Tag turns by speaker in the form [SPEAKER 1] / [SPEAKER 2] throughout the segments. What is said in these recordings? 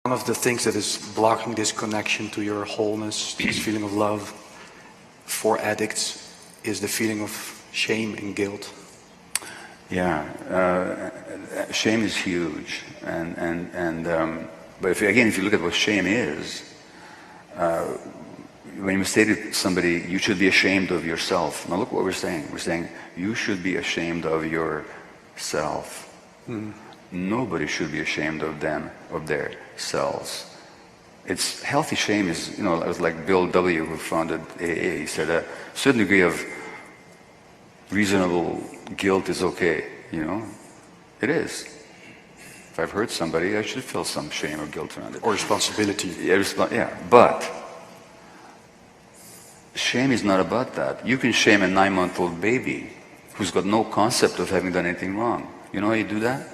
[SPEAKER 1] One of the things that is blocking this connection to your wholeness, this feeling of love for addicts, is the feeling of shame and guilt.
[SPEAKER 2] Yeah, shame is huge, but if you look at what shame is, when we say to somebody, you should be ashamed of yourself. Now look what we're saying. We're saying, you should be ashamed of yourself. Nobody should be ashamed of their selves. It's healthy shame is, it was like Bill W. who founded AA. He said a certain degree of reasonable guilt is okay, It is. If I've hurt somebody, I should feel some shame or guilt around it.
[SPEAKER 1] Or responsibility.
[SPEAKER 2] Yeah, but shame is not about that. You can shame a 9-month-old baby who's got no concept of having done anything wrong. You know how you do that?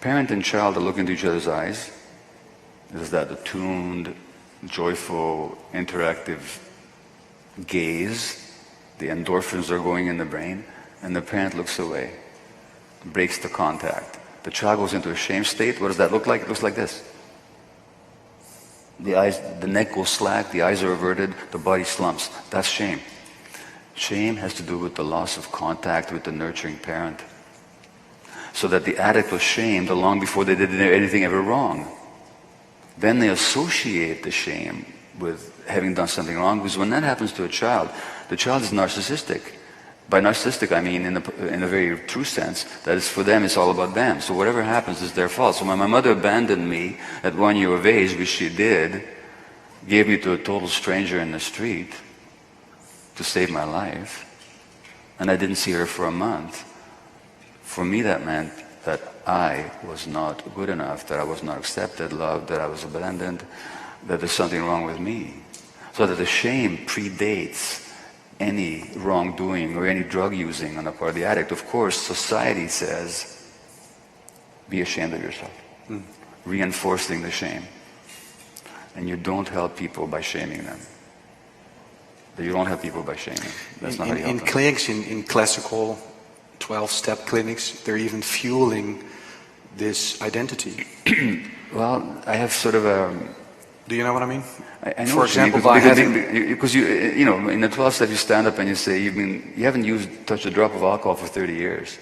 [SPEAKER 2] Parent and child are looking into each other's eyes. There's that attuned, joyful, interactive gaze. The endorphins are going in the brain, and the parent looks away, breaks the contact. The child goes into a shame state. What does that look like? It looks like this. The neck goes slack, the eyes are averted, the body slumps. That's shame. Shame has to do with the loss of contact with the nurturing parent. So that the addict was shamed long before they did anything ever wrong. Then they associate the shame with having done something wrong, because when that happens to a child, the child is narcissistic. By narcissistic, I mean in a very true sense, that is for them, it's all about them. So whatever happens is their fault. So when my mother abandoned me at 1 year of age, which she did, gave me to a total stranger in the street to save my life, and I didn't see her for a month, for me that meant that I was not good enough, that I was not accepted, loved, that I was abandoned, that there's something wrong with me. So that the shame predates any wrongdoing or any drug using on the part of the addict. Of course, society says, be ashamed of yourself, reinforcing the shame. And you don't help people by shaming them. You don't help people by shaming. That's not how you help them.
[SPEAKER 1] In clinics, in classical 12-step clinics, they're even fueling this identity.
[SPEAKER 2] Well, I have sort of a...
[SPEAKER 1] Do you know what I mean?
[SPEAKER 2] I know.
[SPEAKER 1] For example,
[SPEAKER 2] because in the 12 step you stand up and you say you haven't touched a drop of alcohol for 30 years,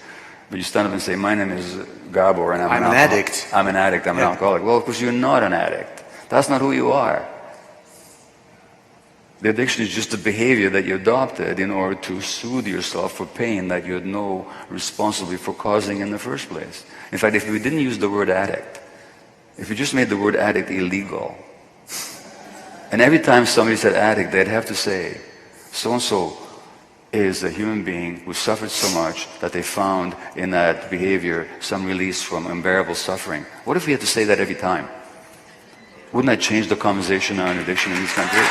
[SPEAKER 2] but you stand up and say, my name is Gabor and I'm an
[SPEAKER 1] addict.
[SPEAKER 2] I'm an addict. I'm an alcoholic. Well, of course you're not an addict. That's not who you are. The addiction is just a behavior that you adopted in order to soothe yourself for pain that you had no responsibility for causing in the first place. In fact, if we didn't use the word addict, if we just made the word addict illegal, and every time somebody said addict, they'd have to say, so-and-so is a human being who suffered so much that they found in that behavior some release from unbearable suffering. What if we had to say that every time? Wouldn't that change the conversation on addiction in this country?